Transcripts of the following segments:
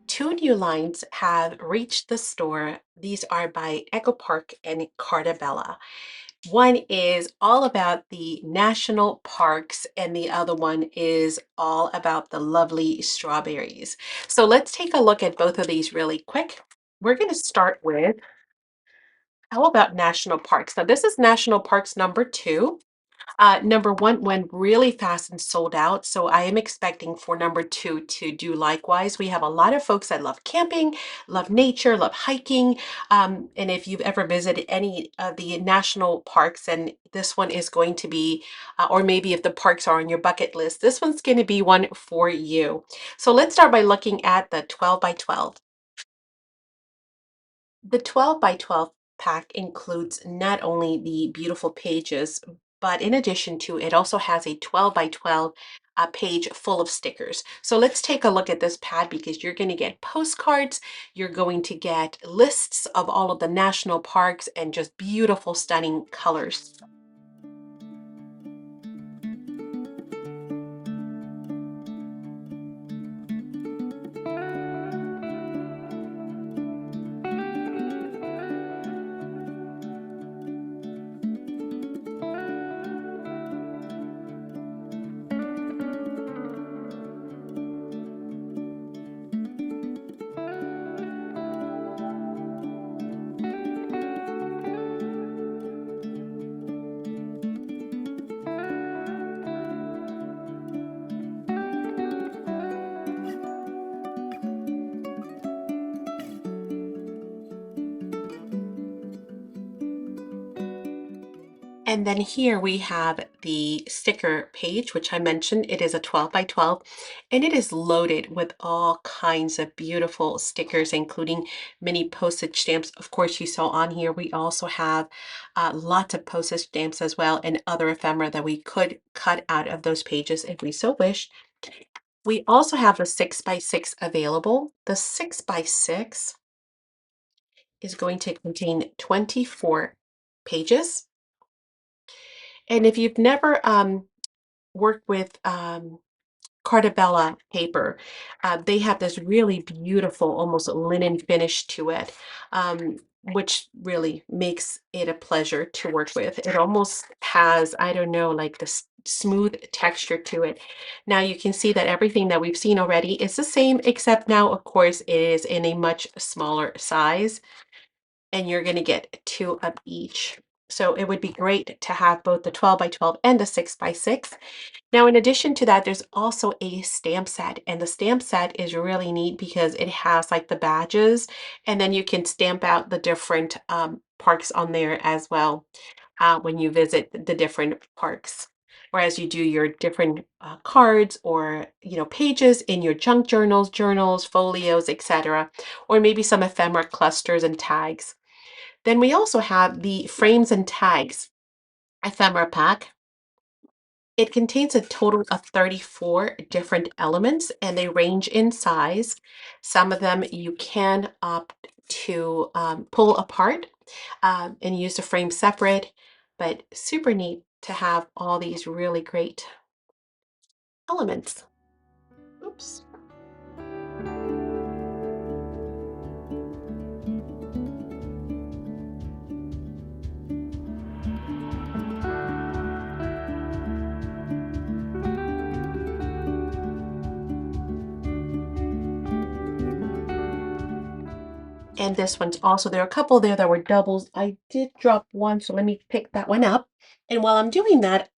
Two new lines have reached the store. These are by Echo Park and Carta. One is all about the national parks, and the other one is all about the lovely strawberries. So let's take a look at both of these really quick. We're going to start with how about national parks? Now, this is national parks number two. Number one went really fast and sold out, so I am expecting for number two to do likewise. We have a lot of folks that love camping, love nature, love hiking, and if you've ever visited any of the national parks, and this one is going to be, or maybe if the parks are on your bucket list, this one's going to be one for you. So let's start by looking at the 12 by 12. The 12 by 12 pack includes not only the beautiful pages, but in addition to it also has a 12 by 12 page full of stickers. So let's take a look at this pad because you're going to get postcards, you're going to get lists of all of the national parks and just beautiful, stunning colors. And then here we have the sticker page, which I mentioned. It is a 12 by 12, and it is loaded with all kinds of beautiful stickers, including many postage stamps. Of course, you saw on here, we also have lots of postage stamps as well and other ephemera that we could cut out of those pages if we so wish. We also have the 6 by 6 available. The 6 by 6 is going to contain 24 pages. And if you've never worked with Cartabella paper. They have this really beautiful, almost linen finish to it, which really makes it a pleasure to work with. It almost has, I don't know, like this smooth texture to it. Now you can see that everything that we've seen already is the same, except now, of course, it is in a much smaller size, and you're going to get two of each. So it would be great to have both the 12 by 12 and the 6 by 6. Now, in addition to that, there's also a stamp set, and the stamp set is really neat because it has like the badges, and then you can stamp out the different parks on there as well when you visit the different parks. Or as you do your different cards or pages in your junk journals, folios, etc., or maybe some ephemera clusters and tags. Then we also have the frames and tags ephemera pack. It contains a total of 34 different elements and they range in size. Some of them you can opt to pull apart and use the frame separate, but super neat to have all these really great elements. Oops. And this one's also, there are a couple there that were doubles. I did drop one, so let me pick that one up. And while I'm doing that,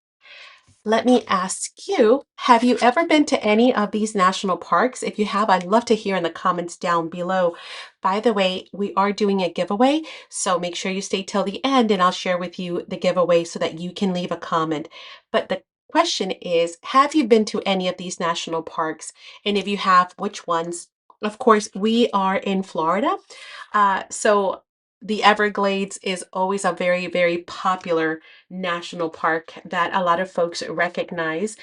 let me ask you, have you ever been to any of these national parks? If you have, I'd love to hear in the comments down below. By the way, we are doing a giveaway, so make sure you stay till the end and I'll share with you the giveaway so that you can leave a comment. But the question is, have you been to any of these national parks? And if you have, which ones? Of course, we are in Florida, so the Everglades is always a very, very popular national park that a lot of folks recognize.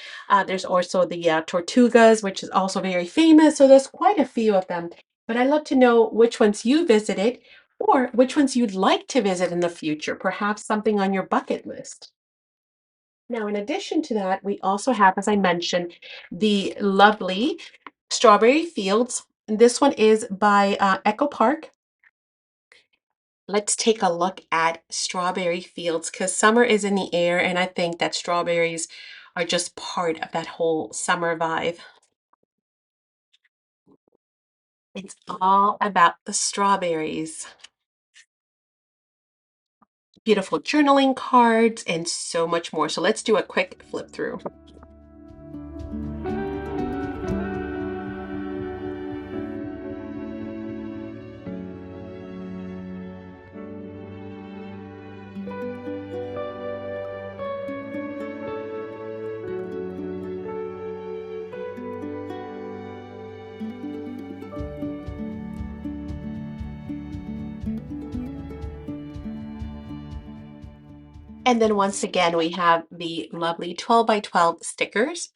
There's also the Tortugas, which is also very famous. So there's quite a few of them. But I'd love to know which ones you visited or which ones you'd like to visit in the future, perhaps something on your bucket list. Now, in addition to that, we also have, as I mentioned, the lovely Strawberry Fields. And this one is by Echo Park. Let's take a look at Strawberry Fields because summer is in the air, and I think that strawberries are just part of that whole summer vibe. It's all about the strawberries. Beautiful journaling cards and so much more. So let's do a quick flip through. And then once again, we have the lovely 12 by 12 stickers.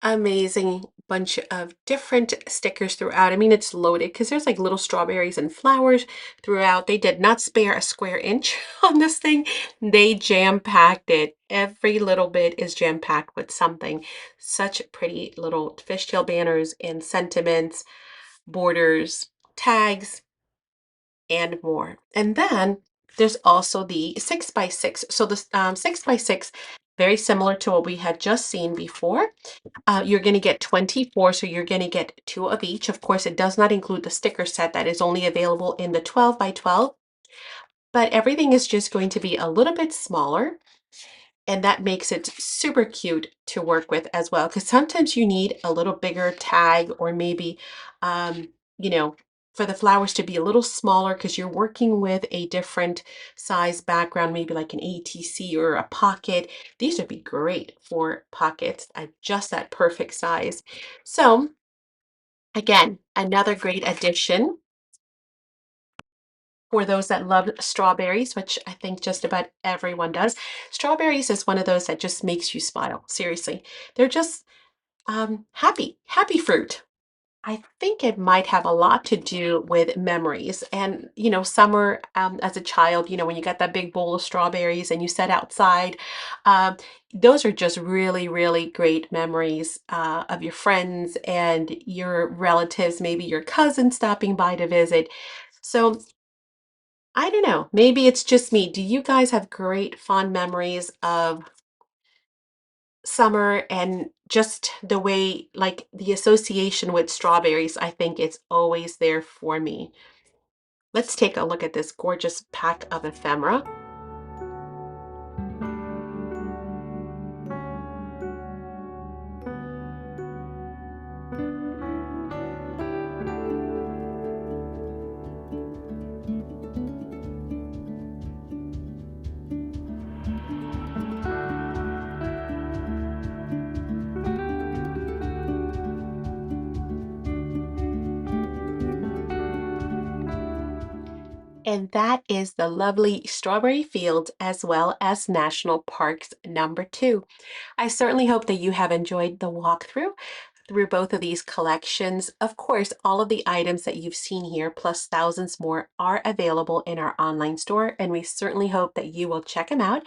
Amazing bunch of different stickers throughout. I mean, it's loaded because there's like little strawberries and flowers throughout. They did not spare a square inch on this thing. They jam-packed it. Every little bit is jam-packed with something. Such pretty little fishtail banners and sentiments, borders, tags, and more. And then there's also the 6 by 6. So this 6 by 6, very similar to what we had just seen before. You're going to get 24, so you're going to get two of each. Of course, it does not include the sticker set that is only available in the 12 by 12, but everything is just going to be a little bit smaller. And that makes it super cute to work with as well. Because sometimes you need a little bigger tag or maybe, um, you know, for the flowers to be a little smaller because you're working with a different size background, maybe like an ATC or a pocket. These would be great for pockets at just that perfect size. So again, another great addition for those that love strawberries, which I think just about everyone does. Strawberries is one of those that just makes you smile. Seriously. They're just happy fruit. I think it might have a lot to do with memories. And, summer as a child, when you got that big bowl of strawberries and you sat outside, um, those are just really, really great memories of your friends and your relatives, maybe your cousin stopping by to visit. So I don't know. Maybe it's just me. Do you guys have great fond memories of summer and just the way, like the association with strawberries? I think it's always there for me. Let's take a look at this gorgeous pack of ephemera. And that is the lovely Strawberry Fields as well as National Parks #2. I certainly hope that you have enjoyed the walkthrough through both of these collections. Of course, all of the items that you've seen here, plus thousands more, are available in our online store, and we certainly hope that you will check them out.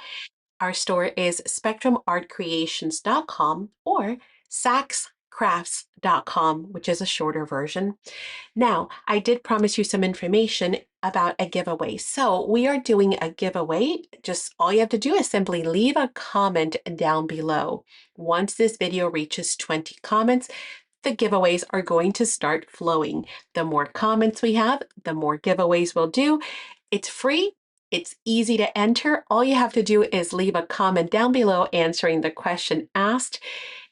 Our store is spectrumartcreations.com or saxcrafts.com, which is a shorter version. Now, I did promise you some information about a giveaway. So we are doing a giveaway. Just all you have to do is simply leave a comment down below. Once this video reaches 20 comments, the giveaways are going to start flowing. The more comments we have, the more giveaways we'll do. It's free. It's easy to enter. All you have to do is leave a comment down below answering the question asked,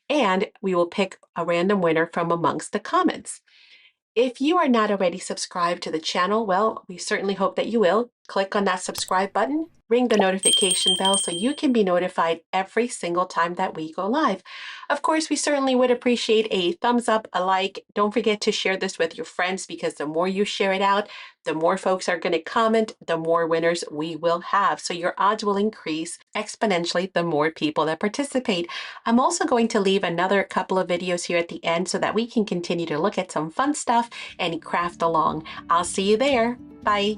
and we will pick a random winner from amongst the comments. If you are not already subscribed to the channel, well, we certainly hope that you will. Click on that subscribe button, ring the notification bell so you can be notified every single time that we go live. Of course, we certainly would appreciate a thumbs up, a like. Don't forget to share this with your friends because the more you share it out, the more folks are going to comment, the more winners we will have. So your odds will increase exponentially the more people that participate. I'm also going to leave another couple of videos here at the end so that we can continue to look at some fun stuff and craft along. I'll see you there. Bye.